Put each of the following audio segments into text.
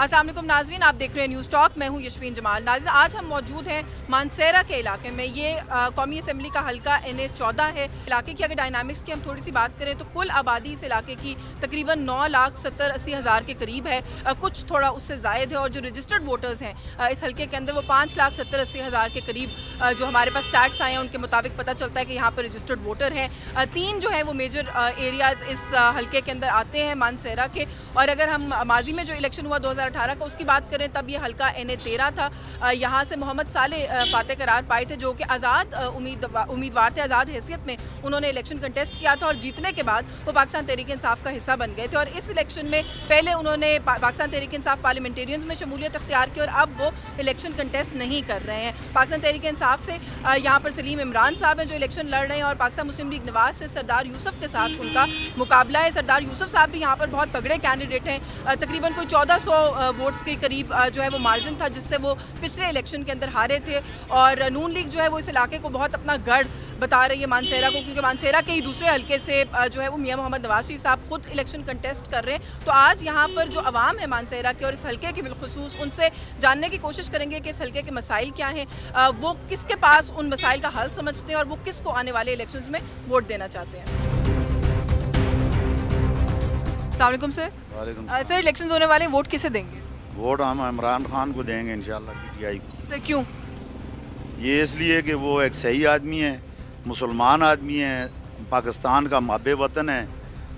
अस्सलाम वालेकुम नाज़रीन, आप देख रहे हैं न्यूज़ टॉक। मैं हूं यशवीन जमाल। नाज़रीन, आज हम मौजूद हैं मानसेरा के इलाके में। ये कौमी असम्बली का हल्का NA14 है। इलाके की अगर डायनामिक्स की हम थोड़ी सी बात करें तो कुल आबादी इस इलाके की तकरीबन 9,70,80,000 के करीब है। कुछ थोड़ा उससे ज़ायद है और जो रजिस्टर्ड वोटर्स हैं इस हल्के के अंदर वो 5,70,80,000 के करीब जो हमारे पास स्टैट्स आए हैं उनके मुताबिक पता चलता है कि यहाँ पर रजिस्टर्ड वोटर हैं। 3 जो है वो मेजर एरियाज़ इस हल्के के अंदर आते हैं मानसेरा के। और अगर हम माजी में जो इलेक्शन हुआ 2018 का उसकी बात करें तब ये हल्का NA13 था। यहाँ से मोहम्मद सालेह फातेह करार पाए थे जो कि आज़ाद उम्मीदवार थे। आज़ाद हैसियत में उन्होंने इलेक्शन कंटेस्ट किया था और जीतने के बाद वो पाकिस्तान तहरीक इंसाफ का हिस्सा बन गए थे। और इस इलेक्शन में पहले उन्होंने पाकिस्तान तहरीक इंसाफ पार्लियामेंटेरियंस में शमूलियत अख्तियार की और अब वो इलेक्शन कंटेस्ट नहीं कर रहे हैं। पाकिस्तान तहरीक इंसाफ से यहाँ पर सलीम इमरान साहब हैं जो इलेक्शन लड़ रहे हैं और पाकिस्तान मुस्लिम लीग नवाज से सरदार यूसुफ के साथ उनका मुकाबला है। सरदार यूसुफ साहब भी यहाँ पर बहुत तगड़े कैंडिडेट हैं। तकरीबन कोई 1400 वोट्स के करीब जो है वो मार्जिन था जिससे वो पिछले इलेक्शन के अंदर हारे थे। और नून लीग जो है वो इस इलाके को बहुत अपना गढ़ बता रही है मानसेरा को, क्योंकि मानसेरा के ही दूसरे हल्के से जो है वो मियां मोहम्मद नवाज शरीफ साहब खुद इलेक्शन कंटेस्ट कर रहे हैं। तो आज यहाँ पर जो अवाम है मानसेरा के और इस हल्के के बिलखुसूस उनसे जानने की कोशिश करेंगे कि इस हल्के के मसाइल क्या हैं, वो किसके पास उन मसाइल का हल समझते हैं और वो किसको आने वाले इलेक्शंस में वोट देना चाहते हैं। अस्सलाम सर। सर, इलेक्शंस होने वाले, वोट किसे देंगे? वोट हम इमरान खान को देंगे इंशाल्लाह, PTI को। तो क्यों? ये इसलिए कि वो एक सही आदमी है, मुसलमान आदमी है, पाकिस्तान का माबे वतन है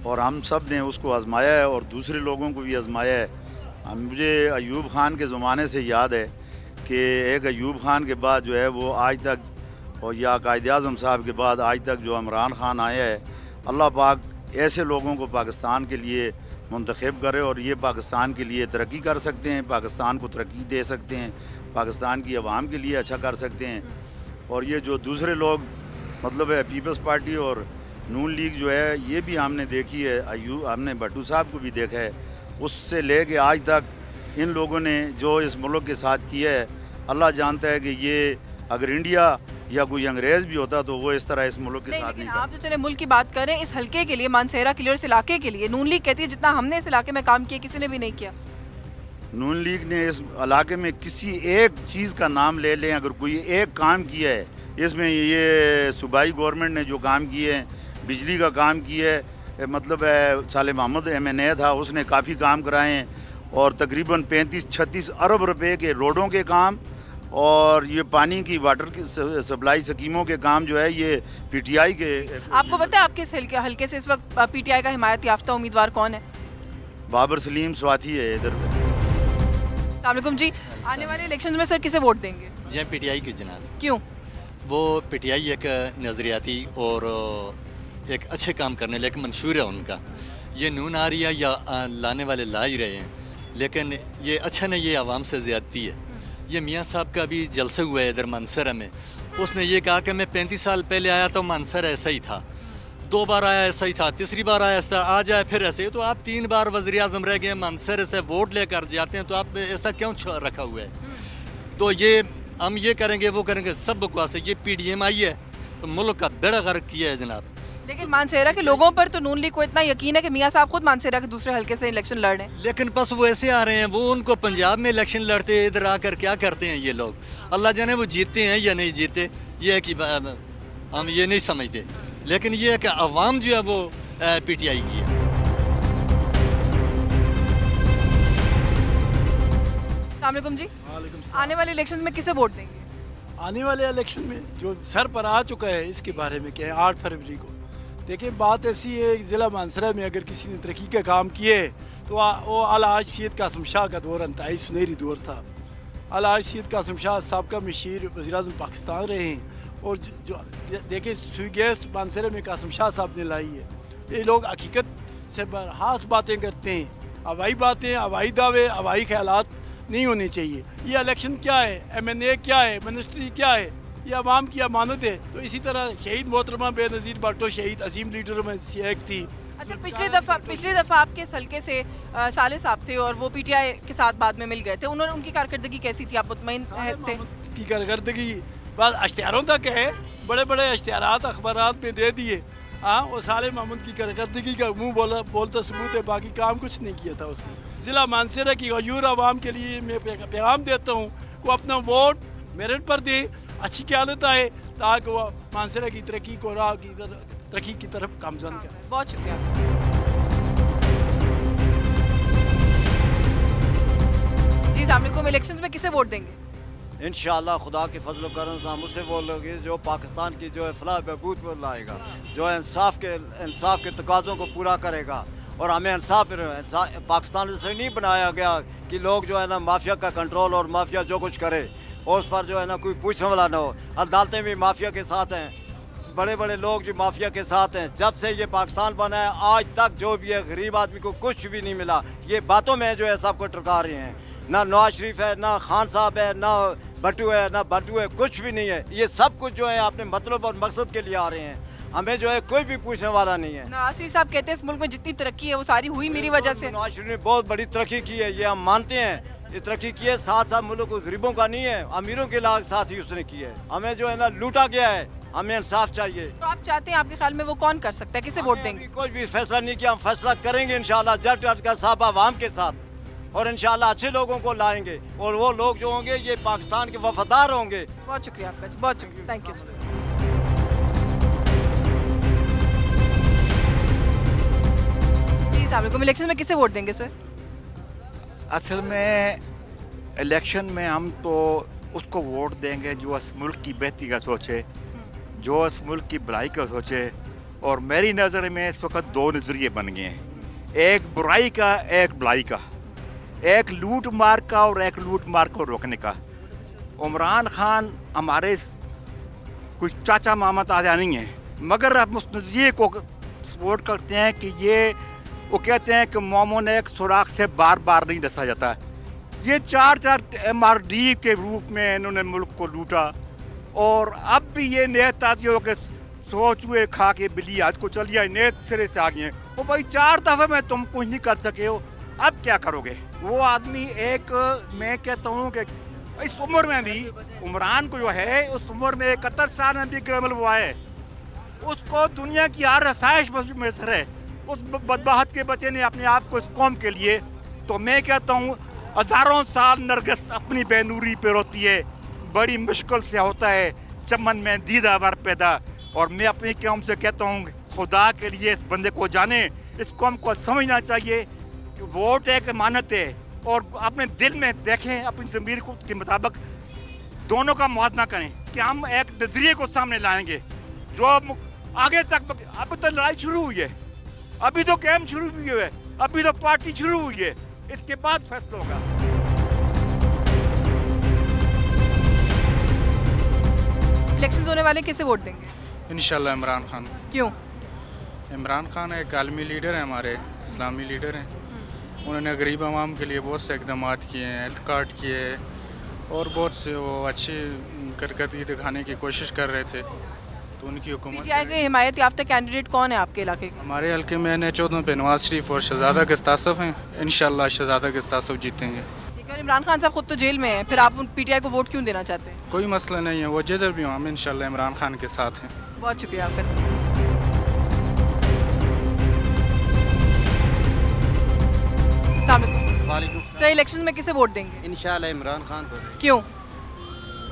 और हम सब ने उसको आजमाया है और दूसरे लोगों को भी आजमाया है। मुझे अयूब खान के ज़माने से याद है कि एक अयूब खान के बाद जो है वो आज तक और या कायद-ए-आज़म साहब के बाद आज तक जो इमरान खान आया है, अल्लाह पाक ऐसे लोगों को पाकिस्तान के लिए मुंतखब करे और ये पाकिस्तान के लिए तरक्की कर सकते हैं, पाकिस्तान को तरक्की दे सकते हैं, पाकिस्तान की आवाम के लिए अच्छा कर सकते हैं। और ये जो दूसरे लोग मतलब है पीपल्स पार्टी और नून लीग जो है ये भी हमने देखी है, हमने भट्टू साहब को भी देखा है, उससे ले कर आज तक इन लोगों ने जो इस मुल्क के साथ किया है, अल्लाह जानता है कि ये अगर इंडिया या कोई अंग्रेज़ भी होता तो वो इस तरह इस मुल्क के साथ नहीं। आप जो चले मुल्क की बात करें, इस हल्के के लिए, मानसेरा के लिए और इस इलाके के लिए नून लीग कहती है जितना हमने इस इलाके में काम किया किसी ने भी नहीं किया। नून लीग ने इस इलाके में किसी एक चीज़ का नाम ले लें, अगर कोई एक काम किया है इसमें, ये सूबाई गवर्नमेंट ने जो काम किए हैं, बिजली का काम किया है, मतलब साले मोहम्मद MNA था, उसने काफ़ी काम कराए हैं और तकरीबन 35-36 अरब रुपए के रोडों के काम और ये पानी की वाटर की सप्लाई स्कीमों के काम जो है ये PTI के। आपको पता है आपके हल्के से इस वक्त PTI का हिमायत याफ्ता उम्मीदवार कौन है? बाबर सलीम स्वाति है इधर। अस्सलाम जी, आने वाले इलेक्शंस में सर किसे वोट देंगे? जी PTI की जनाब। क्यों? वो PTI एक नज़रियाती और एक अच्छे काम करने लेकिन मंशूर है उनका। ये नून आ रही है या लाने वाले ला ही रहे हैं, लेकिन ये अच्छा नहीं, ये आवाम से ज़्यादती है। ये मियाँ साहब का भी जलसा हुआ है इधर मानसरा में, उसने ये कहा कि मैं 35 साल पहले आया तो मानसरा ऐसा ही था, 2 बार आया ऐसा ही था, तीसरी बार आया ऐसा, आ जाए फिर ऐसे। तो आप 3 बार वज़ीर आज़म रह गए, मानसरे से वोट लेकर जाते हैं, तो आप ऐसा क्यों रखा हुआ है? तो ये हम ये करेंगे वो करेंगे, सब बकवास है। ये PDM आई है तो मुल्क का बेड़ा गर्क किया है जनाब। लेकिन मानसेरा के लोगों पर तो नून लीग को इतना यकीन है कि मियाँ साहब खुद मानसेरा के दूसरे हल्के से इलेक्शन लड़ रहे हैं। लेकिन बस वो ऐसे आ रहे हैं, वो उनको पंजाब में इलेक्शन लड़ते हैं, इधर आकर क्या करते हैं ये लोग, अल्लाह जाने वो जीतते हैं या नहीं जीते, ये है कि हम ये नहीं समझते। लेकिन ये है कि अवाम जो है वो PTI की है। अस्सलाम जी, आने वाले इलेक्शन में किसे वोट देंगे? आने वाले इलेक्शन में जो सर पर आ चुका है इसके बारे में क्या है, 8 फरवरी को देखिए, बात ऐसी है ज़िला मानसरा में अगर किसी ने तरक्की का काम किए तो वो आला सैयद कासिम शाह का दौर इंतहाई सुनहरी दौर था। आला सैयद कासिम शाह साबका मशीर वज़ीर-ए-आज़म पाकिस्तान रहे हैं और जो देखिए सुई गैस मानसरा में कासिम शाह साहब ने लाई है। ये लोग हकीकत से बरहास बातें करते हैं, हवाई बातें, हवाई दावे, हवाई ख्यालात नहीं होने चाहिए। ये इलेक्शन क्या है, MNA क्या है, मिनिस्ट्री क्या है, ये अवाम की अमानत है। तो इसी तरह शहीद मोहतरमा बेनज़ीर भुट्टो शहीद अजीम लीडरों में से एक थी। अच्छा, पिछली दफ़ा आपके इस हल्के से साले साहब थे और वो PTI के साथ बाद में मिल गए थे, उन्होंने उनकी कारकर्दगी कैसी थी, आप मुतमईन थे? की कारकर्दगी बस इश्तिहारों तक है, बड़े बड़े इश्तिहारात अखबारात में दे दिए हाँ, वो साले महमूद की कारकर्दगी का मुंह बोलता सबूत है, बाकी काम कुछ नहीं किया था उसने। ज़िला मानसरा की गयूर आवाम के लिए मैं पैगाम देता हूँ वो अपना वोट मेरिट पर दे, अच्छी क़यादत आए ताकि वो मानसरा की तरक्की को राह की तरक्की की तरफ गामजन करे। बहुत शुक्रिया। जी अस्सलाम, इलेक्शंस में किसे वोट देंगे? इंशाअल्लाह खुदा के फजल करम से हम उससे वो लोग जो पाकिस्तान की जो है फलाह बहबूद को लाएगा, जो है इंसाफ के तकाज़ों को पूरा करेगा। और हमें इंसाफ पाकिस्तान से नहीं बनाया गया कि लोग जो है ना माफिया का कंट्रोल और माफिया जो कुछ करे और उस पर जो है ना कोई पूछने वाला ना हो। अदालतें भी माफिया के साथ हैं, बड़े बड़े लोग जो माफिया के साथ हैं। जब से ये पाकिस्तान बना है आज तक जो भी है गरीब आदमी को कुछ भी नहीं मिला। ये बातों में जो है सबको टरका रहे हैं, ना नवाज शरीफ है, ना खान साहब है, ना भट्टू है, ना भट्टू है, कुछ भी नहीं है। ये सब कुछ जो है अपने मतलब और मकसद के लिए आ रहे हैं, हमें जो है कोई भी पूछने वाला नहीं है। नवाज शरीफ साहब कहते हैं इस मुल्क में जितनी तरक्की है वो सारी हुई मेरी वजह से। नवाज शरीफ ने बहुत बड़ी तरक्की की है, ये हम मानते हैं। ये तरक्की की है, साथ साथ मुल्क को गरीबों का नहीं है, अमीरों के साथ ही उसने की है। हमें जो है ना लूटा गया है, हमें इंसाफ चाहिए। तो आप चाहते हैं आपके ख्याल में वो कौन कर सकता है, किसे वोट देंगे? कोई भी फैसला नहीं किया, हम फैसला करेंगे इंशाल्लाह जट का साहब आवाम के साथ, और इंशाल्लाह अच्छे लोगों को लाएंगे और वो लोग जो होंगे ये पाकिस्तान के वफादार होंगे। बहुत शुक्रिया आपका जी, बहुत शुक्रिया, थैंक यू। जी अस्सलाम, इलेक्शन में किसे वोट देंगे सर? असल में इलेक्शन में हम तो उसको वोट देंगे जो इस मुल्क की बेहतरी का सोचे, जो इस मुल्क की भलाई का सोचे। और मेरी नज़र में इस वक्त दो नज़रिए बन गए हैं, एक बुराई का, एक भलाई का, एक लूट मार का और एक लूट मार को रोकने का। इमरान खान हमारे कोई चाचा मामा ताजा नहीं है, मगर हम उस नज़रिए को सपोर्ट करते हैं कि ये वो कहते हैं कि मोमो ने एक सुराख से बार बार नहीं डसा जाता। ये 4 MRD के रूप में इन्होंने मुल्क को लूटा और अब भी ये नए ताजियों के सोच हुए खा के बिल्ली आज को चलिए नए सिरे से आ गए हैं। वो भाई 4 दफ़े में तुम कुछ नहीं कर सके हो, अब क्या करोगे? वो आदमी एक, मैं कहता हूँ कि इस उम्र में भी उमरान को जो है उस उम्र में 71 साल में भी ग्रेमल हुआ है, उसको दुनिया की हर रसायश में सर है। उस बदबख्त के बच्चे ने अपने आप को इस कौम के लिए, तो मैं कहता हूँ हज़ारों साल नरगिस अपनी बेनूरी पे रोती है, बड़ी मुश्किल से होता है चमन में दीदावर पैदा। और मैं अपनी कौम से कहता हूँ खुदा के लिए इस बंदे को जाने, इस कौम को समझना चाहिए कि वोट एक अमानत है और अपने दिल में देखें, अपनी ज़मीर के मुताबिक दोनों का मुआवजा करें कि हम एक नज़रिए को सामने लाएंगे जो आगे तक। अब तो लड़ाई शुरू हुई है, अभी तो गेम शुरू हुई है, अभी तो पार्टी शुरू हुई है, इसके बाद फैसला होगा। इलेक्शन होने वाले किसे वोट देंगे? इंशाल्लाह इमरान खान। क्यों? इमरान खान एक आलमी लीडर है, हमारे इस्लामी लीडर हैं। उन्होंने गरीब आवाम के लिए बहुत से इकदाम किए हैं, हेल्थ कार्ड किए और बहुत से वो अच्छी कारकर्दगी दिखाने की कोशिश कर रहे थे, तो उनकी हुकूमत। पीटीआई के हिमायत याफ्ता कैंडिडेट कौन है आपके इलाके के? हमारे हल्के में NH-14 पे नवाज शरीफ और शहजादा गस्तासफ हैं। इंशाल्लाह शहजादा गस्तासफ जीतेंगे। और इमरान खान साहब खुद तो जेल में हैं, फिर आप पीटीआई को वोट क्यों देना चाहते हैं? कोई मसला नहीं है, वो जिधर भी हों हम इंशाल्लाह इमरान खान के साथ हैं। बहुत शुक्रिया आपका। तो इलेक्शन में किसे वोट देंगे? इंशाल्लाह इमरान खान को। क्यों?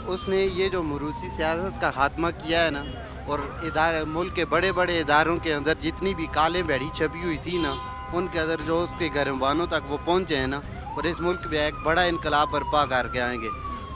उसने ये जो मरूसी सियासत का खात्मा किया है ना, और इदारे मुल्क के बड़े बड़े इदारों के अंदर जितनी भी काले बेड़ी छपी हुई थी ना, उनके अंदर जो उसके घरवानों तक वो पहुँचे हैं ना, और इस मुल्क में एक बड़ा इनकलाब बर्पा करके आएंगे।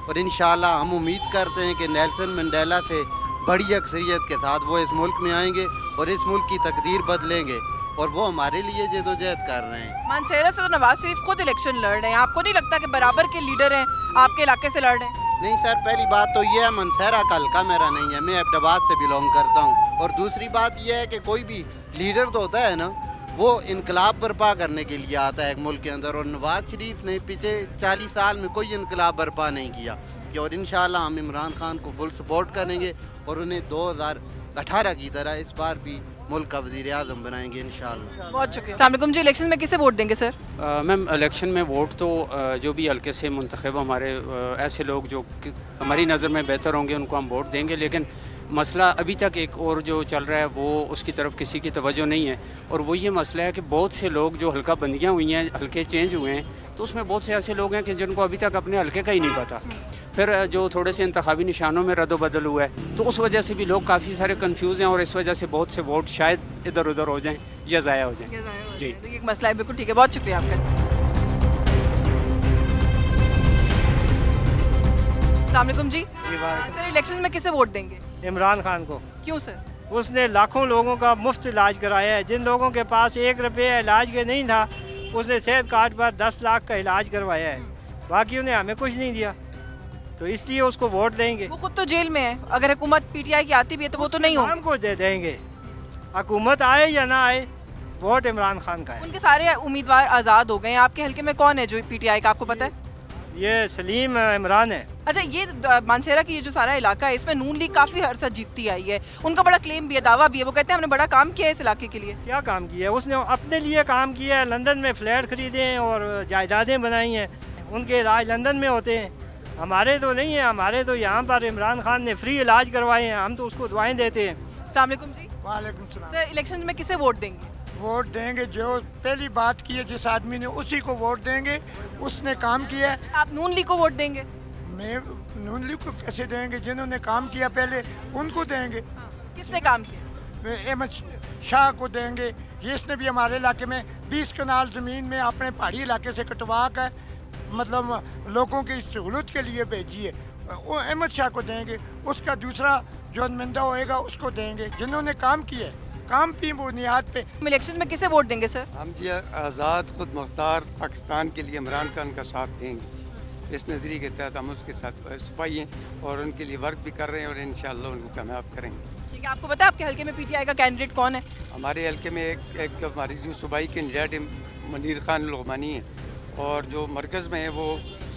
और इंशाल्लाह हम उम्मीद करते हैं कि नेल्सन मंडेला से बड़ी अक्सरियत के साथ वो इस मुल्क में आएंगे और इस मुल्क की तकदीर बदलेंगे, और वो हमारे लिए जदोजहद कर रहे हैं। मानसेरा से तो नवाज शरीफ खुद इलेक्शन लड़ रहे हैं, आपको नहीं लगता कि बराबर के लीडर हैं आपके इलाके से लड़ रहे हैं? नहीं सर, पहली बात तो ये है मानसेरा का हल्का मेरा नहीं है, मैं अहमदाबाद से बिलोंग करता हूँ। और दूसरी बात यह है कि कोई भी लीडर तो होता है ना, वो इनकलाब बर्पा करने के लिए आता है एक मुल्क के अंदर, और नवाज शरीफ ने पिछले 40 साल में कोई इनकलाब बर्पा नहीं किया। और इंशाल्लाह हम इमरान खान को फुल सपोर्ट करेंगे और उन्हें 2018 की तरह इस बार भी मुल्क का वज़ीर आज़म बनाएंगे इंशाल्लाह। बहुत शुक्रिया। अस्सलाम वालेकुम जी, इलेक्शन में किसे वोट देंगे सर? मैम इलेक्शन में वोट तो जो भी हल्के से मुंतखब हमारे ऐसे लोग जो हमारी नज़र में बेहतर होंगे उनको हम वोट देंगे, लेकिन मसला अभी तक एक और जो चल रहा है वो उसकी तरफ किसी की तवज्जो नहीं है, और वो ये मसला है कि बहुत से लोग जो हल्का बंदियाँ हुई हैं, हल्के चेंज हुए हैं, तो उसमें बहुत से ऐसे लोग हैं कि जिनको अभी तक अपने हल्के का ही नहीं पता। फिर जो थोड़े से इंतखाबी निशानों में रद्द-बदल हुआ है, तो उस वजह से भी लोग काफ़ी सारे कंफ्यूज हैं, और इस वजह से बहुत से वोट शायद इधर उधर हो जाएं या ज़ाया हो जाएं। जी, तो ये एक मसला है, बिल्कुल ठीक है, बहुत शुक्रिया आपका। अस्सलाम वालेकुम जी। सर, इलेक्शन में किसे वोट देंगे? इमरान खान को। क्यों सर? उसने लाखों लोगों का मुफ्त इलाज कराया है। जिन लोगों के पास 1 रुपये इलाज के नहीं था, उसने सेहत कार्ड पर 10 लाख का इलाज करवाया है। बाकी उन्हें हमें कुछ नहीं दिया, तो इसलिए उसको वोट देंगे। वो खुद तो जेल में है, अगर हुकूमत पीटीआई की आती भी है तो वो तो नहीं हो। को दे देंगे, हुकूमत आए या ना आए, वोट इमरान खान का है। उनके सारे उम्मीदवार आज़ाद हो गए हैं। आपके हल्के में कौन है जो पीटीआई का, आपको पता है? ये सलीम इमरान है। अच्छा, ये मानसेरा की ये जो सारा इलाका है, इसमें नून लीग काफ़ी अरसा जीतती आई है। उनका बड़ा क्लेम भी है, दावा भी है, वो कहते हैं हमने बड़ा काम किया है इस इलाके के लिए। क्या काम किया है? उसने अपने लिए काम किया है। लंदन में फ्लैट खरीदे हैं और जायदादें बनाई हैं। उनके इलाज लंदन में होते हैं, हमारे तो नहीं है। हमारे तो यहाँ पर इमरान खान ने फ्री इलाज करवाए हैं, हम तो उसको दुआएं देते हैं। अस्सलाम वालेकुम जी। वालेकुम सलाम। सर, इलेक्शन में किसे वोट देंगे? वोट देंगे जो पहली बात की है, जिस आदमी ने, उसी को वोट देंगे, उसने काम किया है। आप नून लीग को वोट देंगे? मैं नून लीग को कैसे देंगे? जिन्होंने काम किया पहले उनको देंगे। किसने काम किया? अहमद शाह को देंगे। ये इसने भी हमारे इलाके में 20 कनाल ज़मीन में अपने पहाड़ी इलाके से कटवा कर मतलब लोगों की सहूलत के लिए भेजी है, वो अहमद शाह को देंगे। उसका दूसरा जो नुमाइंदा होएगा उसको देंगे, जिन्होंने काम किया है, काम की बुनियाद पे। इलेक्शन में किसे वोट देंगे सर? हम जी आज़ाद खुद मुख्तार पाकिस्तान के लिए इमरान खान का साथ देंगे। इस नज़रिए के तहत हम उसके साथ सिपाही हैं और उनके लिए वर्क भी कर रहे हैं और इंशाअल्लाह उनको कामयाब करेंगे। ठीक है, आपको पता है आपके हल्के में पीटीआई का कैंडिडेट कौन है? हमारे हल्के में एक हमारी जो सूबाई कैंडिडेट मनीर खान लुग़मानी है, और जो मरकज़ में है वो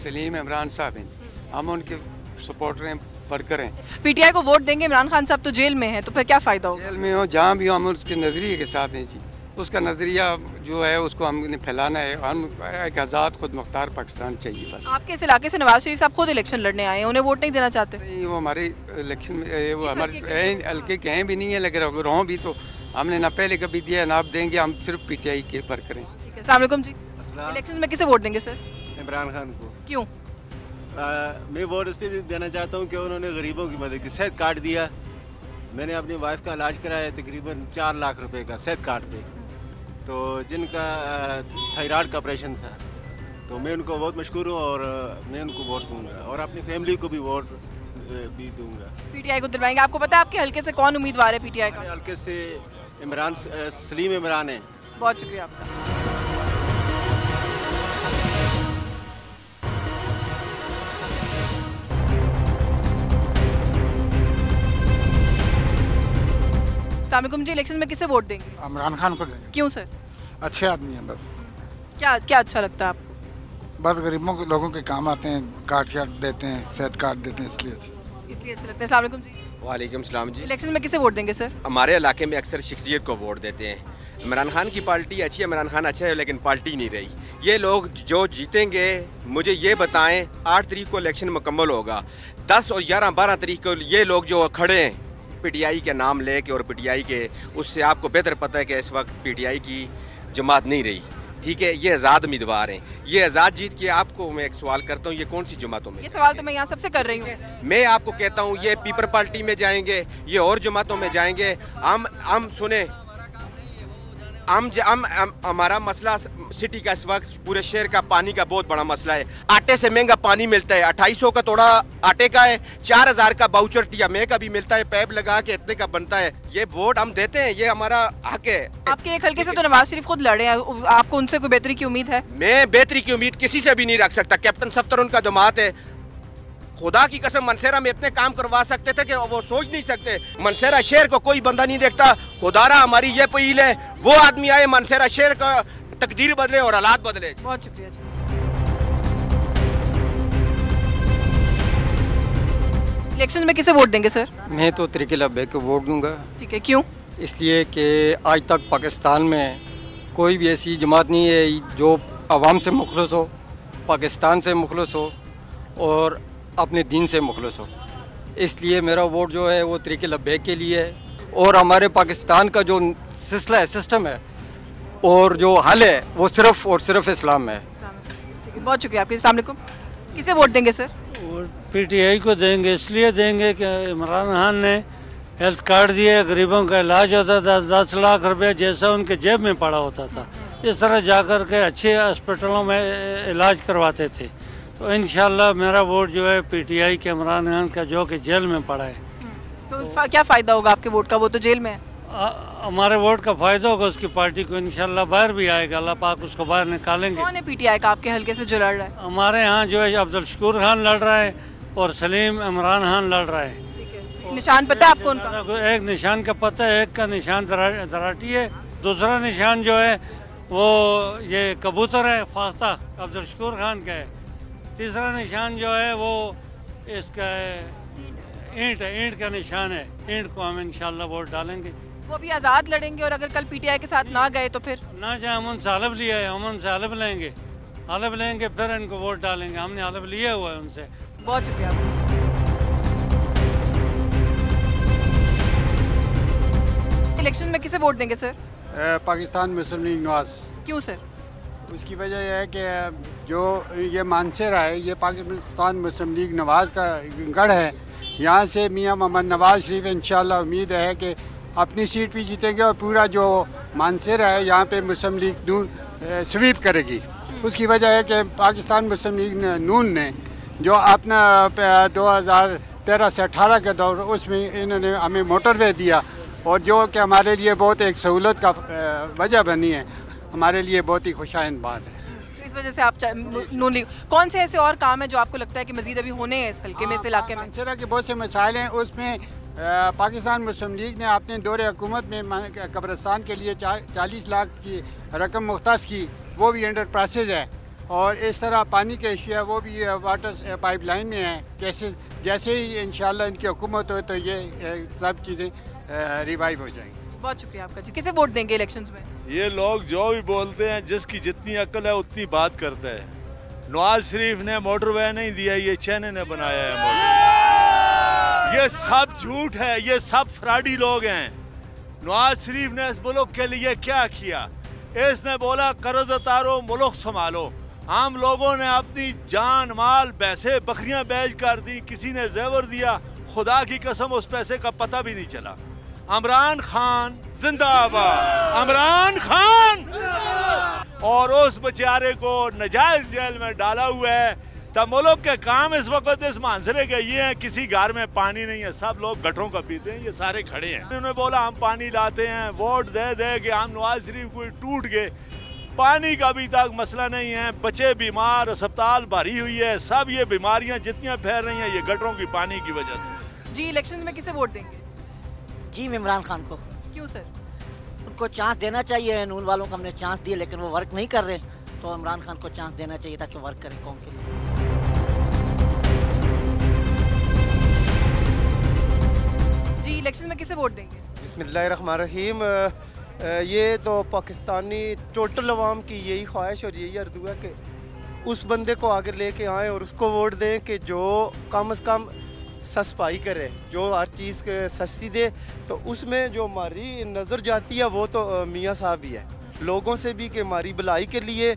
सलीम इमरान साहब हैं। हम उनके सपोर्टर हैं, वर्कर हैं। पीटीआई को वोट देंगे, इमरान खान साहब तो जेल में है, तो फिर क्या फ़ायदा होगा? जेल में हो, जहाँ भी हो, हम उसके नज़रिए के साथ हैं जी। उसका नज़रिया जो है उसको हमने फैलाना है। हम एक आज़ाद खुद मुख्तार पाकिस्तान चाहिए बस। आपके इस इलाके से नवाज शरीफ साहब खुद इलेक्शन लड़ने आए हैं, उन्हें वोट नहीं देना चाहते? नहीं, वो हमारे इलेक्शन में वो हमारे हल्के के हैं भी नहीं है, लेकिन अगर हों भी तो हमने ना पहले कभी दिया ना अब देंगे। हम सिर्फ पीटीआई के वर्कर हैं। ठीक है, अस्सलाम वालेकुम जी। इलेक्शन में किसे वोट देंगे सर? इमरान खान को। क्यों? मैं वोट इसलिए देना चाहता हूँ कि उन्होंने गरीबों की मदद की। सेहत कार्ड दिया, मैंने अपनी वाइफ का इलाज कराया तकरीबन 4 लाख रुपए का सेहत कार्ड पे। तो जिनका थायराइड का ऑपरेशन था, तो मैं उनको बहुत मशहूर हूँ और मैं उनको वोट दूंगा और अपनी फैमिली को भी वोट भी दूंगा। पीटीआई को दिलवाएंगे। आपको पता है आपके हल्के से कौन उम्मीदवार है पीटीआई का? हल्के से इमरान सलीम इमरान है। बहुत शुक्रिया आपका। अस्सलाम जी, इलेक्शन में किसे वोट देंगे? इमरान खान को देंगे। क्यों सर? अच्छे आदमी हैं बस। क्या क्या अच्छा लगता है आपको? बस गरीबों के लोगों के काम आते हैं, कार्ड शार्ड देते हैं, सेहत कार्ड देते हैं, इसलिए अच्छा लगता है। अस्सलाम वालेकुम जी। वालेकुम सलाम जी। इलेक्शन में किसे वोट देंगे सर? हमारे इलाके में अक्सर शख्सियत को वोट देते हैं। इमरान खान की पार्टी अच्छी है, इमरान खान अच्छा है, लेकिन पार्टी नहीं रही। ये लोग जो जीतेंगे मुझे ये बताएं, 8 तारीख को इलेक्शन मुकम्मल होगा, 10 और 11 12 तारीख को ये लोग जो खड़े हैं पीटीआई के नाम लेके और पीटीआई के, उससे आपको बेहतर पता है कि इस वक्त पीटीआई की जमात नहीं रही। ठीक है, ये आज़ाद उम्मीदवार हैं। ये आज़ाद जीत के आपको मैं एक सवाल करता हूँ, ये कौन सी जमातों में? ये सवाल तो मैं यहाँ सबसे कर रही हूँ। मैं आपको कहता हूँ ये पीपल पार्टी में जाएंगे, ये और जमातों में जाएंगे। हम सुने, हमारा मसला सिटी का इस वक्त पूरे शहर का पानी का बहुत बड़ा मसला है। आटे से महंगा पानी मिलता है, 2800 का तोड़ा आटे का है, 4000 का बाउचर टिया में का भी मिलता है, पैप लगा के इतने का बनता है। ये वोट हम देते हैं, ये हमारा हक है। आपके एक हल्के से तो नवाज शरीफ खुद लड़े हैं, आपको उनसे कोई बेहतरी की उम्मीद है? मैं बेहतरी की उम्मीद किसी से भी नहीं रख सकता। कैप्टन सफ्तर उनका जमात है, खुदा की कसम मनसेरा में इतने काम करवा सकते थे कि वो सोच नहीं सकते। मनसेरा शहर को कोई बंदा नहीं देखता। खुदारा हमारी ये अपील है, वो आदमी आए मनसेरा शहर का तकदीर बदले और हालात बदले। बहुत शुक्रिया जी। इलेक्शन में किसे वोट देंगे सर? मैं तो तरीके लब्बैक को वोट दूंगा। ठीक है, क्यों? इसलिए कि आज तक पाकिस्तान में कोई भी ऐसी जमात नहीं है जो आवाम से मुखलस हो, पाकिस्तान से मुखलस हो और अपने दीन से मुखलस हो। इसलिए मेरा वोट जो है वो तरीके लब्बैक के लिए है। और हमारे पाकिस्तान का जो सिलसिला है, सिस्टम है और जो हल है वो सिर्फ और सिर्फ इस्लाम में है। बहुत शुक्रिया आपके। अस्सलाम वालेकुम। किसे वोट देंगे सर? वोट PTI को देंगे। इसलिए देंगे कि इमरान खान ने हेल्थ कार्ड दिए, गरीबों का इलाज होता था 10 लाख रुपए जैसा उनके जेब में पड़ा होता था, इस तरह जाकर के अच्छे हॉस्पिटलों में इलाज करवाते थे। तो इंशाल्लाह मेरा वोट जो है PTI के इमरान खान का, जो कि जेल में पड़ा है। तो क्या फ़ायदा होगा आपके वोट का? वो तो जेल में है। हमारे वोट का फ़ायदा होगा उसकी पार्टी को, इंशाल्लाह बाहर भी आएगा, अल्लाह पाक उसको बाहर निकालेंगे। कौन है PTI का आपके हल्के से जो लड़ रहा है? हमारे यहाँ जो है अब्दुल शकूर खान लड़ रहा है और सलीम इमरान खान लड़ रहा है। निशान पता है आपको उनका? एक निशान का पता है, एक का निशान दराटी है, दूसरा निशान जो है वो ये कबूतर है, फाख्ता अब्दुल शकूर खान का है। तीसरा निशान जो है वो इसका ईंट है, ईंट का निशान है। ईंट को हम इंशाल्लाह वोट डालेंगे। वो भी आज़ाद लड़ेंगे और अगर कल PTI के साथ ना गए तो फिर? ना चाहे हम उनसे हलफ लिया है, हम उनसे हलफ लेंगे, फिर इनको वोट डालेंगे। हमने हलफ लिया हुआ है उनसे। बहुत शुक्रिया। इलेक्शन में किसे वोट देंगे सर? पाकिस्तान मुस्लिम लीग नवाज। क्यों सर? उसकी वजह यह है कि जो ये मानसेरा है, ये पाकिस्तान मुस्लिम लीग नवाज का गढ़ है। यहाँ से मियाँ मोहम्मद नवाज शरीफ इंशाल्लाह उम्मीद है कि अपनी सीट भी जीतेंगे और पूरा जो मानसेरा है यहाँ पे मुस्लिम लीग नून स्वीप करेगी। उसकी वजह है कि पाकिस्तान मुस्लिम लीग नून ने जो अपना 2013 से 18 के दौर, उसमें इन्होंने हमें मोटरवे दिया और जो कि हमारे लिए बहुत एक सहूलत का वजह बनी है, हमारे लिए बहुत ही खुशाइन बात है। इस वजह से आप नून लीग, कौन से ऐसे और काम है जो आपको लगता है कि मजीद अभी होने हैं इस हल्के में, इस इलाके में? मानसेरा के बहुत से मसाइल हैं। उसमें पाकिस्तान मुस्लिम लीग ने अपने दौरे हुकूमत में कब्रिस्तान के लिए 40 लाख की रकम मुख्तस की, वो भी अंडर प्रोसेस है। और इस तरह पानी के इशू है, वो भी वाटर पाइपलाइन में है। जैसे ही इंशाल्लाह इनकी हुकूमत हो तो ये सब चीज़ें रिवाइव हो जाएंगी। बहुत शुक्रिया आपका जी। किसे वोट देंगे इलेक्शंस में? ये लोग जो भी बोलते हैं, जिसकी जितनी अक्ल है उतनी बात करते हैं। नवाज शरीफ ने मोटरवे नहीं दिया, ये चैने ने बनाया है मोटरवे। ये सब झूठ है, ये सब फ्रॉडी लोग हैं। नवाज शरीफ ने इस मुल्क के लिए क्या किया? इसने बोला कर्ज उतारो, मुल्क संभालो। आम लोगों ने अपनी जान माल भैंसे बकरियां बेच कर दी, किसी ने जेवर दिया, खुदा की कसम उस पैसे का पता भी नहीं चला। इमरान खान जिंदाबाद, इमरान खान। और उस बेचारे को नजायज जेल में डाला हुआ है। तब मुल्क के काम इस वक्त इस मानसरे के ये हैं, किसी घर में पानी नहीं है, सब लोग गटरों का पीते हैं, ये सारे खड़े हैं। उन्होंने बोला हम पानी लाते हैं, वोट दे दे के हम नवाज शरीफ को टूट गए। पानी का अभी तक मसला नहीं है, बच्चे बीमार, अस्पताल भरी हुई है, सब ये बीमारियां जितनी फैल रही हैं ये गटरों की पानी की वजह से। जी इलेक्शन में किसे वोट देंगे? जी इमरान खान को। क्यों सर? उनको चांस देना चाहिए। नून वालों को हमने चांस दिए लेकिन वो वर्क नहीं कर रहे, तो इमरान खान को चांस देना चाहिए ताकि वर्क करें कौम के लिए। जी इलेक्शन में किसे वोट देंगे? बिस्मिल्लाहिर्रहमानिर्रहीम। ये तो पाकिस्तानी टोटल अवाम की यही ख्वाहिश और यही अर्ज़ू है कि उस बंदे को आगे लेके आएँ और उसको वोट दें कि जो कम से कम सस्पाई करे, जो हर चीज़ सस्ती दे। तो उसमें जो हमारी नज़र जाती है वो तो मियाँ साहब ही है, लोगों से भी कि हमारी भलाई के लिए,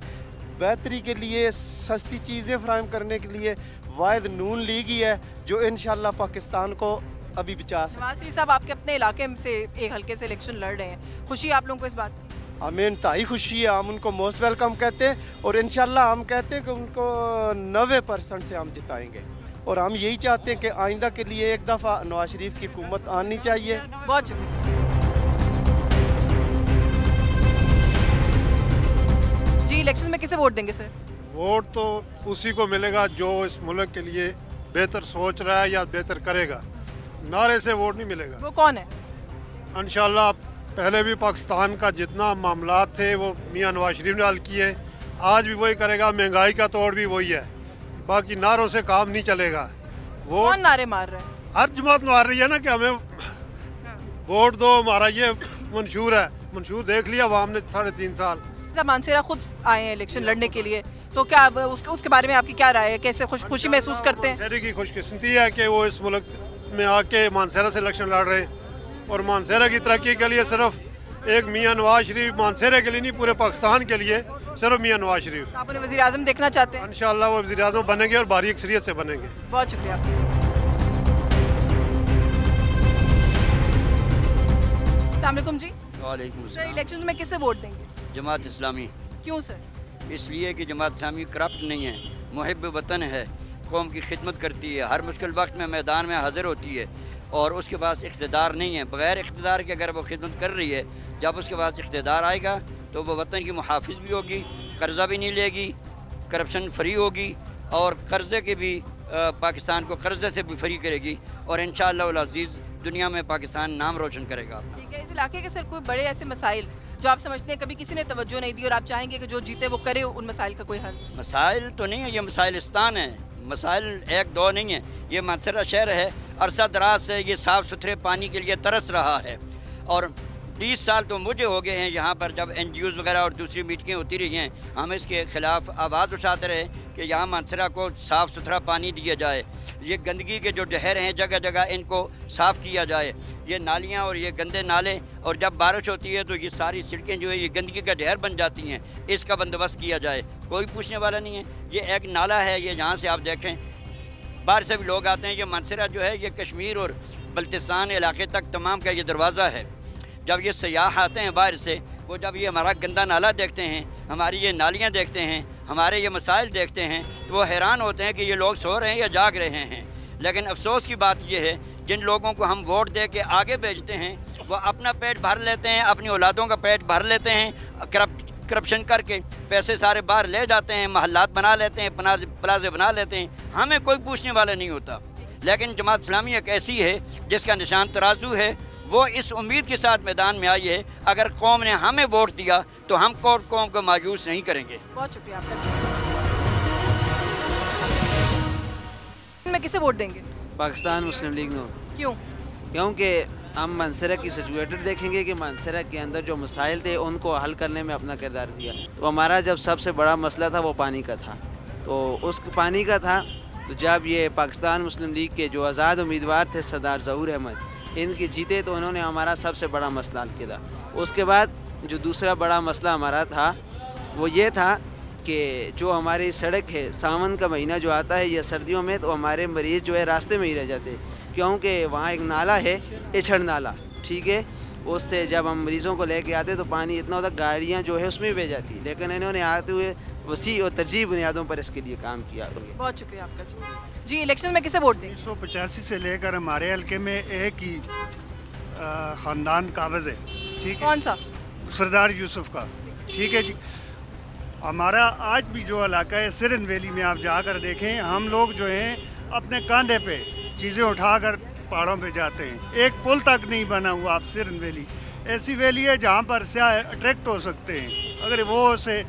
बेहतरी के लिए, सस्ती चीज़ें फराहम करने के लिए वाहिद नून लीग ही है जो इंशाल्लाह पाकिस्तान को अभी बचा सकते। नवाज शरीफ साहब आपके अपने इलाके से एक हल्के से इलेक्शन लड़ रहे हैं, खुशी आप लोगों को इस बात की? हमें इंतहाई खुशी है, हम उनको मोस्ट वेलकम कहते हैं और इंशाल्लाह हम कहते हैं कि उनको 90% से हम जिताएंगे। और हम यही चाहते हैं कि आइंदा के लिए एक दफ़ा नवाज शरीफ की हुकूमत आनी चाहिए। बहुत शुक्रिया जी। इलेक्शन में किसे वोट देंगे सर? वोट तो उसी को मिलेगा जो इस मुल्क के लिए बेहतर सोच रहा है या बेहतर करेगा, नारे से वोट नहीं मिलेगा। वो कौन है? इंशाल्लाह पहले भी पाकिस्तान का जितना मामला थे वो मियाँ नवाज शरीफ ने हल किए, आज भी वही करेगा। महंगाई का तोड़ भी वही है, बाकी नारों से काम नहीं चलेगा। वो कौन नारे मार रहे हैं? हर जमात मार रही है ना कि हमें वोट दो, हमारा ये मंशूर है। मंशूर देख लिया अवाम ने 3.5 साल। मानसेरा खुद आए हैं इलेक्शन लड़ने के लिए, तो क्या उसके बारे में आपकी क्या राय है? कैसे खुशी महसूस करते हैं? शहरी की खुशकिस्मती है कि वो इस मुल्क में आके मानसेरा से इलेक्शन लड़ रहे हैं और मानसेरा की तरक्की के लिए सिर्फ एक मियाँ नवाज शरीफ, मानसेरा के लिए नहीं पूरे पाकिस्तान के लिए सिर्फ मियाँ नवाज शरीफ। आप उन्हें वज़ीर आज़म देखना चाहते हैं? इंशाअल्लाह वो वज़ीर आज़म बनेंगे और भारी अक्सरियत से बनेंगे। बहुत शुक्रिया। अस्सलाम वालेकुम जी। वालेकुम सर, सलाम। इलेक्शंस में किसे वोट देंगे? जमात इस्लामी। क्यों सर? इसलिए कि जमात इस्लामी करप्ट नहीं है, मुहिब वतन है, कौम की खिदमत करती है, हर मुश्किल वक्त में मैदान में हाजिर होती है और उसके पास इख्तिदार नहीं है। बग़ैर इख्तिदार के अगर वो खिदमत कर रही है, जब उसके पास इख्तिदार आएगा तो वो वतन की मुहाफिज भी होगी, कर्ज़ा भी नहीं लेगी, करप्शन फ्री होगी और कर्ज़े के भी पाकिस्तान को कर्ज़े से भी फ्री करेगी और इंशाअल्लाह अज़ीज़ दुनिया में पाकिस्तान नाम रोशन करेगा। ठीक है, इस इलाके के सर कोई बड़े ऐसे मसाइल जो आप समझते हैं कभी किसी ने तवज्जो नहीं दी और आप चाहेंगे कि जो जीते वो करे उन मसाइल का कोई हल? मसाइल तो नहीं है, ये मसाइलिस्तान है, मसाइल एक दो नहीं है। ये मानसरा शहर है, अरसा दराज से ये साफ़ सुथरे पानी के लिए तरस रहा है और 20 साल तो मुझे हो गए हैं यहाँ पर। जब NGOs वगैरह और दूसरी मीटिंगें होती रही हैं, हम इसके ख़िलाफ़ आवाज़ उठाते रहे कि यहाँ मानसरा को साफ़ सुथरा पानी दिया जाए, ये गंदगी के जो डहर हैं जगह जगह इनको साफ़ किया जाए, ये नालियाँ और ये गंदे नाले और जब बारिश होती है तो ये सारी सड़कें जो है ये गंदगी का ढेर बन जाती हैं, इसका बंदोबस्त किया जाए। कोई पूछने वाला नहीं है। ये एक नाला है, ये यहाँ से आप देखें बाहर से भी लोग आते हैं। ये मानसरा जो है ये कश्मीर और बल्तिस्तान इलाके तक तमाम का ये दरवाज़ा है। जब ये सयाह आते हैं बाहर से, वो जब ये हमारा गंदा नाला देखते हैं, हमारी ये नालियाँ देखते हैं, हमारे ये मसाइल देखते हैं तो वो हैरान होते हैं कि ये लोग सो रहे हैं या जाग रहे हैं। लेकिन अफसोस की बात ये है, जिन लोगों को हम वोट दे के आगे भेजते हैं वो अपना पेट भर लेते हैं, अपनी औलादों का पेट भर लेते हैं, करप्शन करके पैसे सारे बाहर ले जाते हैं, महल्लात बना लेते हैं, प्लाजे बना लेते हैं, हमें कोई पूछने वाला नहीं होता। लेकिन जमात इस्लामी एक ऐसी है जिसका निशान तराजू है, वो इस उम्मीद के साथ मैदान में आई है अगर कौम ने हमें वोट दिया तो हम कौम को मायूस नहीं करेंगे। बहुत शुक्रिया आपका। में किसे वोट देंगे? पाकिस्तान मुस्लिम लीग नो। क्यों? क्योंकि हम मानसरा की सिचुएटेड देखेंगे कि मानसरा के अंदर जो मसाइल थे उनको हल करने में अपना किरदार दिया। तो हमारा जब सबसे बड़ा मसला था वो पानी का था, तो उस पानी का था तो जब ये पाकिस्तान मुस्लिम लीग के जो आज़ाद उम्मीदवार थे सरदार ज़हूर अहमद, इनके जीते तो उन्होंने हमारा सबसे बड़ा मसला हल किया। उसके बाद जो दूसरा बड़ा मसला हमारा था वो ये था कि जो हमारी सड़क है, सावन का महीना जो आता है या सर्दियों में, तो हमारे मरीज़ जो है रास्ते में ही रह जाते, क्योंकि वहाँ एक नाला है, इछड़ नाला, ठीक है, उससे जब हम मरीज़ों को लेके आते तो पानी इतना होता गाड़ियाँ जो है उसमें बह जाती। लेकिन इन्होंने आते हुए वसी और तरजीह बुनियादों पर इसके लिए काम किया। बहुत शुक्रिया आपका। जी, इलेक्शन में किसे वोट दें? 1985 से लेकर हमारे हल्के में एक ही ख़ानदान काबिज़ है, ठीक है। कौन सा? सरदार यूसुफ का, ठीक है जी। हमारा आज भी जो इलाका है सिरन वैली में आप जाकर देखें, हम लोग जो हैं अपने कंधे पे चीज़ें उठाकर पहाड़ों पे जाते हैं। एक पुल तक नहीं बना हुआ। आप सिरन वैली ऐसी वैली है जहाँ पर स्याह अट्रैक्ट हो सकते हैं। अगर वो उसे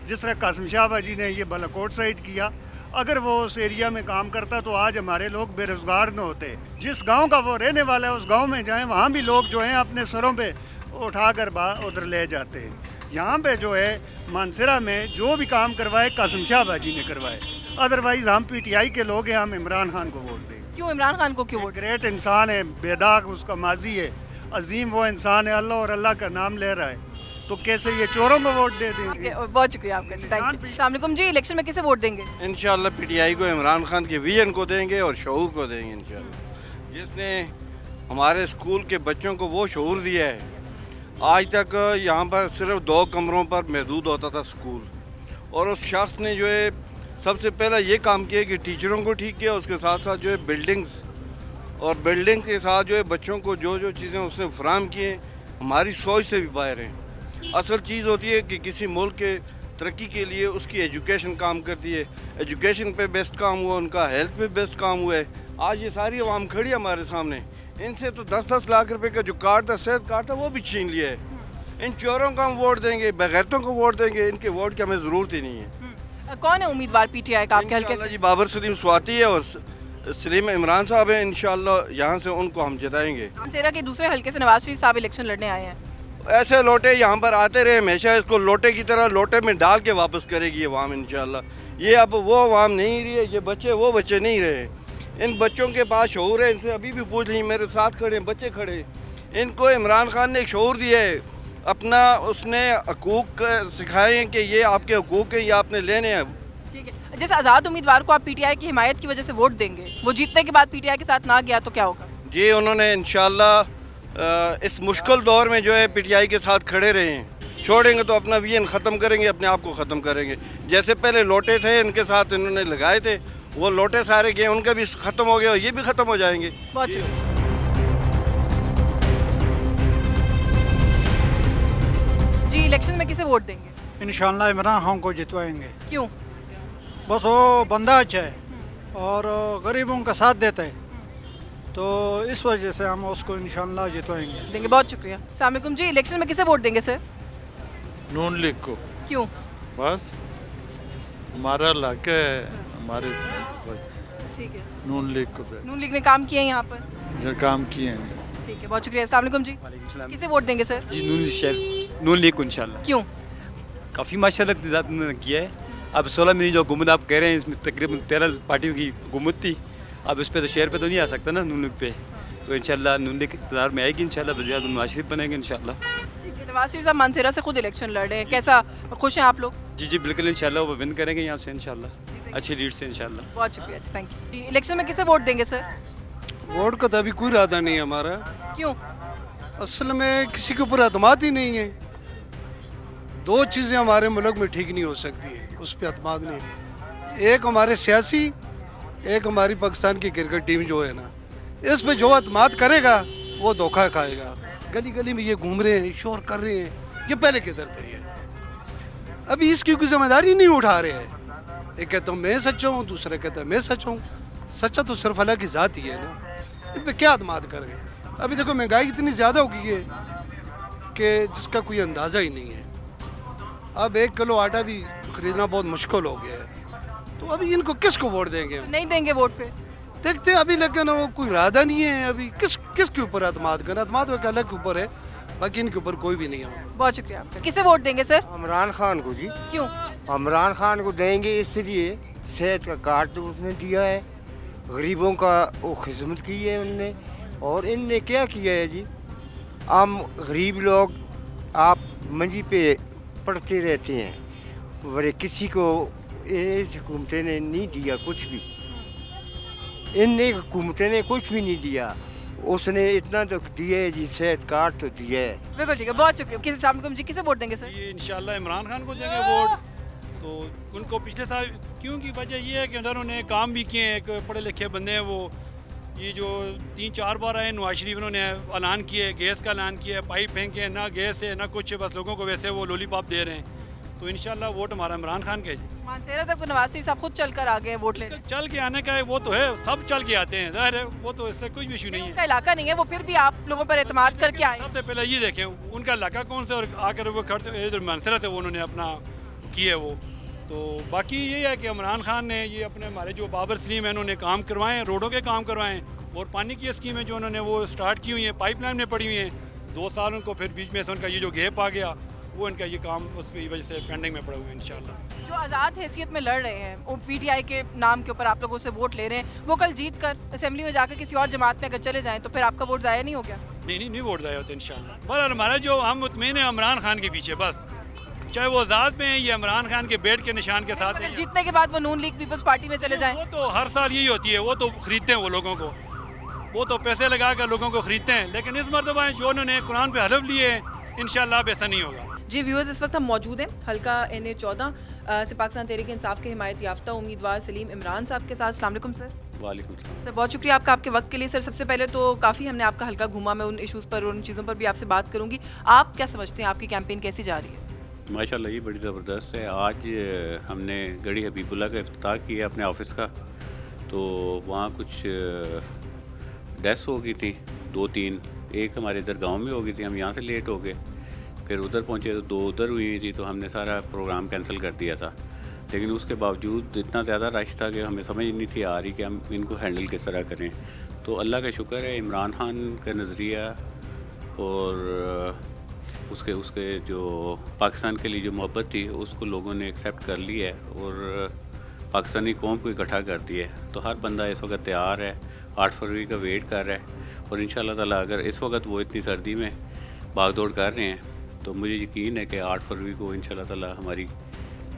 जिस तरह कासिम शाह बाजी ने ये बालाकोट साइड किया, अगर वो उस एरिया में काम करता तो आज हमारे लोग बेरोज़गार न होते। जिस गांव का वो रहने वाला है उस गांव में जाएं, वहाँ भी लोग जो हैं अपने सरों पे उठाकर उधर ले जाते हैं। यहाँ पे जो है मानसरा में जो भी काम करवाए कासिम शाह बाजी ने करवाए। अदरवाइज़ हम PTI के लोग हैं, हम इमरान खान को वोट देंगे। क्यों इमरान खान को क्यों वोट? ग्रेट इंसान है, बेदाग उसका माजी है, अजीम वो इंसान है, अल्लाह और अल्लाह का नाम ले रहा है, तो कैसे ये चोरों को वोट दे देंगे? बहुत शुक्रिया आपका। अस्सलाम वालेकुम जी, इलेक्शन में किसे वोट देंगे? इंशाल्लाह PTI को, इमरान खान के विजन को देंगे और शऊर को देंगे इंशाल्लाह, जिसने हमारे स्कूल के बच्चों को वो शऊर दिया है। आज तक यहाँ पर सिर्फ 2 कमरों पर महदूद होता था स्कूल, और उस शख्स ने जो है सबसे पहला ये काम किया कि टीचरों को ठीक किया, उसके साथ साथ जो है बिल्डिंग्स, और बिल्डिंग के साथ जो है बच्चों को जो जो चीज़ें उसने फराहम किए हमारी सोच से भी बाहर हैं। असल चीज़ होती है कि किसी मुल्क के तरक्की के लिए उसकी एजुकेशन काम करती है। एजुकेशन पे बेस्ट काम हुआ, उनका हेल्थ पे बेस्ट काम हुआ है। आज ये सारी आवाम खड़ी है हमारे सामने, इनसे तो 10-10 लाख रुपए का जो कार्ड था, सेहत कार्ड था, वो भी छीन लिया है। इन चोरों को हम वोट देंगे, बेगैरतों को वोट देंगे, इनके वोट की हमें ज़रूरत ही नहीं है। कौन है उम्मीदवार PTI का आपके हल्के से? जी बाबर सलीम स्वाति है और सलीम इमरान साहब हैं। इंशाल्लाह यहाँ से उनको हम जिताएंगे। मानसरा के दूसरे हल्के से नवाज शरीफ साहब इलेक्शन लड़ने आए हैं। ऐसे लोटे यहाँ पर आते रहे हमेशा, इसको लोटे की तरह लोटे में डाल के वापस करेगी ये अवाम इंशाल्लाह। ये अब वो अवाम नहीं रही है, ये बच्चे वो बच्चे नहीं रहे। इन बच्चों के पास शऊर है, इनसे अभी भी पूछ लीजिए, मेरे साथ खड़े हैं बच्चे खड़े हैं। इनको इमरान खान ने एक शऊर दिया है अपना, उसने हकूक़ सिखाए हैं कि ये आपके हकूक़ हैं, ये आपने लेने हैं। ठीक है, जैसे आज़ाद उम्मीदवार को आप पीटीआई की हिमायत की वजह से वोट देंगे, वो जीतने के बाद पीटीआई के साथ ना गया तो क्या होगा? जी, उन्होंने इंशाल्लाह इस मुश्किल दौर में जो है पीटीआई के साथ खड़े रहे हैं। छोड़ेंगे तो अपना विजन ख़त्म करेंगे, अपने आप को ख़त्म करेंगे। जैसे पहले लोटे थे इनके साथ इन्होंने लगाए थे, वो लोटे सारे गए, उनका भी ख़त्म हो गया और ये भी ख़त्म हो जाएंगे। जी, इलेक्शन में किसे वोट देंगे? इंशाल्लाह इमरान खान को जितवाएंगे। क्यों? बस वो बंदा अच्छा है और गरीबों का साथ देता है, तो इस वजह से हम उसको इंशाल्लाह जितवाएंगे। देंगे। बहुत शुक्रिया। अस्सलाम वालेकुम जी, इलेक्शन में किसे वोट देंगे सर? नून लीग को। क्यों? बस हमारा इलाका है, हमारे ठीक है, नून लीग को नून लीग ने काम किए हैं यहाँ पर, जो काम किए हैं। ठीक है, बहुत शुक्रिया। अस्सलाम वालेकुम जी, किसे वोट देंगे सर? जी नून लीग को इंशाल्लाह। क्यों? काफ़ी माशाल्लाह उन्होंने किया है। अब 16 महीने जो हुकूमत आप कह रहे हैं, इसमें तकरीबन 13 पार्टियों की हुकूमत थी। अब इस पे तो शहर पे तो नहीं आ सकता ना नून लीग पे, तो इंशाल्लाह नून लीग इक़्तिदार में आएगी इंशाल्लाह, वज़ीर नवाज शरीफ बनेंगे इंशाल्लाह। नवाज शरीफ साहब मानसेरा से खुद इलेक्शन लड़ रहे हैं, कैसा खुश हैं आप लोग? जी बिल्कुल इंशाल्लाह वो विन करेंगे यहाँ से इंशाल्लाह, अच्छी लीड से इंशाल्लाह। बहुत शुक्रिया, थैंक यू। इलेक्शन में किसे वोट देंगे सर? वोट का तो अभी कोई इरादा नहीं है हमारा। क्यों? असल में किसी के ऊपर अतमाद ही नहीं है। दो चीज़ें हमारे मुल्क में ठीक नहीं हो सकती है, उस पर अतमाद नहीं। एक हमारे सियासी, एक हमारी पाकिस्तान की क्रिकेट टीम जो है ना, इस पे जो अतमाद करेगा वो धोखा खाएगा। गली गली में ये घूम रहे हैं, शोर कर रहे हैं, ये पहले किधर थे ये? अभी इसकी कोई जिम्मेदारी नहीं उठा रहे हैं। एक कहता हूँ मैं सच्चा हूँ, दूसरा कहता है मैं सच हूँ। सच्चा तो सिर्फ अल्लाह की ज़ात ही है ना, इन पर क्या अतमाद करें? अभी देखो महंगाई इतनी ज़्यादा हो गई है कि जिसका कोई अंदाज़ा ही नहीं है। अब 1 किलो आटा भी खरीदना बहुत मुश्किल हो गया है, तो अभी इनको किसको वोट देंगे? नहीं देंगे वोट पे, देखते हैं अभी, लेकिन वो कोई इरादा नहीं है अभी। किसके ऊपर अतमाद करना? अतमाद वो अल्लाह के ऊपर है, बाकी इनके ऊपर कोई भी नहीं है। बहुत शुक्रिया आपका। किसे वोट देंगे सर? इमरान खान को। जी क्यों? इमरान खान को देंगे इसलिए, सेहत का कार्ड तो उसने दिया है, गरीबों का वो खिदमत की है उनने, और इनने क्या किया है जी, आम गरीब लोग आप मंजी पे पड़ते रहते हैं, बड़े किसी को इस हुकूमतें ने नहीं दिया कुछ भी, इनने हुकूमतें ने कुछ भी नहीं दिया, उसने इतना तो दिया है जी, सेहत कार्ड तो दिया है। बिल्कुल ठीक है, बहुत शुक्रिया। जी किसे वोट देंगे सर? ये इंशाल्लाह इमरान खान को देंगे वोट। तो उनको पिछले साल क्योंकि वजह ये है कि उन्होंने काम भी किए हैं, एक पढ़े लिखे बंदे हैं वो। ये जो 3-4 बार आए नवाज शरीफ, उन्होंने ऐलान किया है, गैस का ऐलान किया है, पाइप फेंके, ना गैस है ना कुछ, बस लोगों को वैसे वो लॉलीपॉप दे रहे हैं। तो इंशाल्लाह वोट हमारा इमरान खान का है। मानसेरा तक तो नवाज शरीफ साहब खुद चल कर आ गए वोट लेने। चल के आने का है वो तो है, सब चल के आते हैं, जाहिर है वो तो इससे कोई भी इशू नहीं है। उनका इलाका नहीं है वो, फिर भी आप लोगों पर एतमाद करके आए। सबसे पहले ये देखें उनका इलाका कौन सा, और आकर वो खड़े इधर मानसेरा से वो उन्होंने अपना किया वो। तो बाकी ये है कि इमरान खान ने ये अपने हमारे जो बाबर सलीम है उन्होंने काम करवाएं, रोडों के काम करवाएं, और पानी की स्कीमें जो उन्होंने वो स्टार्ट की हुई हैं, पाइपलाइन में पड़ी हुई हैं। 2 साल उनको फिर बीच में से उनका ये जो गैप आ गया, वो इनका ये काम उसकी वजह से पेंडिंग में पड़ा हुआ है। इंशाल्लाह जो आज़ाद हैसियत में लड़ रहे हैं, वो पीटीआई के नाम के ऊपर आप लोगों से वोट ले रहे हैं, वो कल जीत कर असेंबली में जाकर किसी और जमात में अगर चले जाएं तो फिर आपका वोट ज़ाया नहीं हो गया? नहीं वोट ज़ाया होता इंशाल्लाह। बस हमारा जो हम मुतमईन है इमरान खान के पीछे, बस चाहे वो आज़ाद में है या इमरान खान के बेट के निशान के साथ है। जीतने के बाद वो नून लीग पीपल्स पार्टी में चले जाएं वो तो हर साल यही होती है, वो तो खरीदते हैं वो लोगों को, वो तो पैसे लगा कर लोगों को खरीदते हैं। लेकिन इस मरतबा जो उन्होंने कुरान पे हलफ लिए इंशाल्लाह अब ऐसा नहीं होगा। जी व्यूअर्स, इस वक्त हम मौजूद हैं हल्का NA 14 से पाकिस्तान तहरीक इंसाफ के हिमायत याफ्ता उम्मीदवार सलीम इमरान साहब के साथ। अस्सलाम वालेकुम सर। वालेकुम सलाम सर, बहुत शुक्रिया आपका आपके वक्त के लिए। सर सबसे पहले तो काफ़ी हमने आपका हल्का घूमा, मैं उन इशूज़ पर उन चीज़ों पर भी आपसे बात करूँगी। आप क्या समझते हैं आपकी कैंपेन कैसी जा रही है? माशाल्लाह ये बड़ी ज़बरदस्त है। आज हमने गढ़ी हबीबुल्लाह का इफ्तिताह किया अपने ऑफिस का, तो वहाँ कुछ डेथ्स हो गई थी 2-3, एक हमारे इधर गांव में हो गई थी, हम यहाँ से लेट हो गए, फिर उधर पहुँचे तो 2 उधर हुई थी, तो हमने सारा प्रोग्राम कैंसिल कर दिया था। लेकिन उसके बावजूद इतना ज़्यादा रश था कि हमें समझ नहीं थी आ रही कि हम इनको हैंडल किस तरह करें। तो अल्लाह का शुक्र है, इमरान खान का नज़रिया और उसके जो पाकिस्तान के लिए जो मोहब्बत थी उसको लोगों ने एक्सेप्ट कर ली है, और पाकिस्तानी कौम को इकट्ठा करती है। तो हर बंदा इस वक्त तैयार है, 8 फरवरी का वेट कर रहा है और इंशाल्लाह ताला अगर इस वक्त वो इतनी सर्दी में भागदौड़ कर रहे हैं तो मुझे यकीन है कि 8 फरवरी को इंशाल्लाह ताला हमारी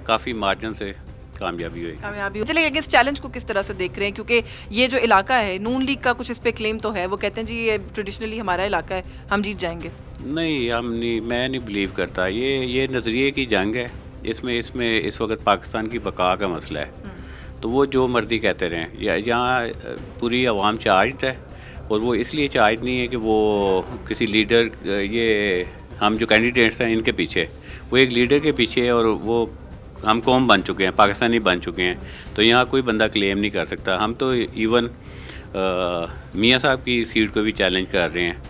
काफ़ी मार्जिन से कामयाबी होगी। चलिए इस चैलेंज को किस तरह से देख रहे हैं, क्योंकि ये जो इलाका है नून लीग का कुछ इस पे क्लेम तो है, वो कहते हैं जी ये ट्रेडिशनली हमारा इलाका है, हम जीत जाएंगे। नहीं, मैं नहीं बिलीव करता। ये नज़रिए की जंग है। इसमें इस वक्त पाकिस्तान की बका का मसला है, तो वो जो मर्जी कहते रहें। यहाँ पूरी आवाम चार्ज है और वो इसलिए चार्ज नहीं है कि वो किसी लीडर, ये हम जो कैंडिडेट्स हैं इनके पीछे, वो एक लीडर के पीछे है और वो हम कौम बन चुके हैं, पाकिस्तानी बन चुके हैं। तो यहाँ कोई बंदा क्लेम नहीं कर सकता। हम तो इवन मियाँ साहब की सीट को भी चैलेंज कर रहे हैं,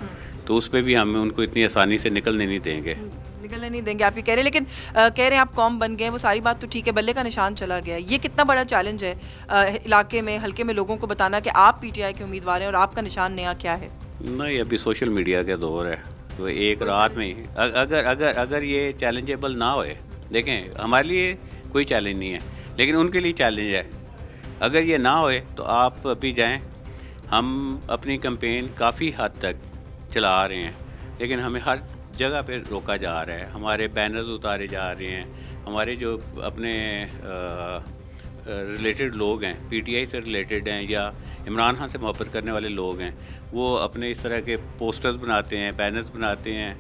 तो उस पर भी हम उनको इतनी आसानी से निकलने नहीं देंगे। निकलने नहीं देंगे आप ये कह रहे हैं, लेकिन कह रहे हैं आप कौम बन गए, वो सारी बात तो ठीक है, बल्ले का निशान चला गया। ये कितना बड़ा चैलेंज है इलाके में, हल्के में लोगों को बताना कि आप पीटीआई के उम्मीदवार हैं और आपका निशान नया क्या है? नहीं, अभी सोशल मीडिया का दौर है, तो एक रात में अगर ये चैलेंजेबल ना होए, देखें हमारे लिए कोई चैलेंज नहीं है, लेकिन उनके लिए चैलेंज है। अगर ये ना होए तो आप अभी जाएं, हम अपनी कैंपेन काफ़ी हद तक चला रहे हैं, लेकिन हमें हर जगह पे रोका जा रहा है। हमारे बैनर्स उतारे जा रहे हैं, हमारे जो अपने रिलेटेड लोग हैं, पीटीआई से रिलेटेड हैं या इमरान खान से मोहब्बत करने वाले लोग हैं, वो अपने इस तरह के पोस्टर्स बनाते हैं, बैनर्स बनाते हैं,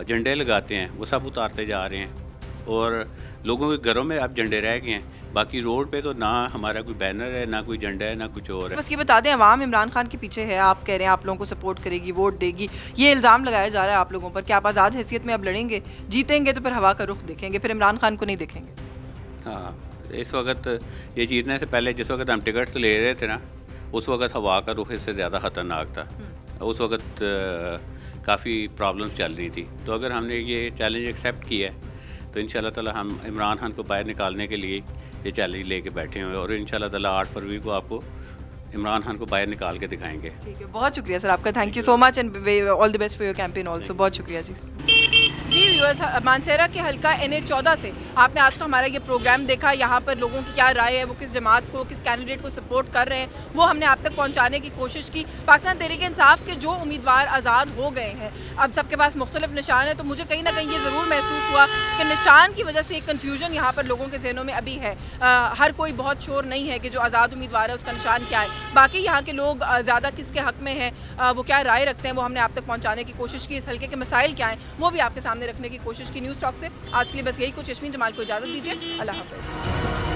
झंडे लगाते हैं, वो सब उतारते जा रहे हैं और लोगों के घरों में अब झंडे रह गए हैं। बाकी रोड पे तो ना हमारा कोई बैनर है, ना कोई झंडा है, ना कुछ और है। बस ये बता दें, अवाम इमरान खान के पीछे है, आप कह रहे हैं आप लोगों को सपोर्ट करेगी, वोट देगी, ये इल्ज़ाम लगाया जा रहा है आप लोगों पर कि आप आज़ाद हैसियत में अब लड़ेंगे, जीतेंगे तो फिर हवा का रुख देखेंगे, फिर इमरान खान को नहीं देखेंगे। हाँ, इस वक्त ये जीतने से पहले जिस वक्त हम टिकट्स ले रहे थे ना, उस वक्त हवा का रुख इससे ज़्यादा ख़तरनाक था। उस वक्त काफ़ी प्रॉब्लम्स चल रही थी। तो अगर हमने ये चैलेंज एक्सेप्ट किया है तो इंशाल्लाह ताला हम इमरान खान को बाहर निकालने के लिए ये चैलेंज लेके बैठे हुए हैं और इंशाल्लाह ताला 8 फरवरी को आपको इमरान खान को बाहर निकाल के दिखाएंगे। ठीक है, बहुत शुक्रिया सर आपका, thank you so much and all the best for your campaign also. बहुत शुक्रिया जी। व्यूअर्स, मानसेरा के हल्का NH14 से आपने आज का हमारा ये प्रोग्राम देखा। यहाँ पर लोगों की क्या राय है, वो किस जमात को, किस कैंडिडेट को सपोर्ट कर रहे हैं, वो हमने आप तक पहुँचाने की कोशिश की। पाकिस्तान तहरीक इंसाफ के जो उम्मीदवार आज़ाद हो गए हैं, अब सबके पास मुख्तलिफ निशान है, तो मुझे कहीं ना कहीं ये ज़रूर महसूस हुआ कि निशान की वजह से एक कन्फ्यूजन यहाँ पर लोगों के जहनों में अभी है। हर कोई बहुत श्योर नहीं है कि जो आज़ाद उम्मीदवार है उसका निशान क्या है। बाकी यहाँ के लोग ज़्यादा किसके हक़ में हैं, वो क्या राय रखते हैं, वो हमने आप तक पहुँचाने की कोशिश की। इस हल्के के मसाइल क्या हैं वो भी आपके सामने रखने की कोशिश की। न्यूज़ टॉक से आज के लिए बस यही कुछ। यशवीन जमाल को इजाज़त दीजिए, अल्लाह हाफ़िज़।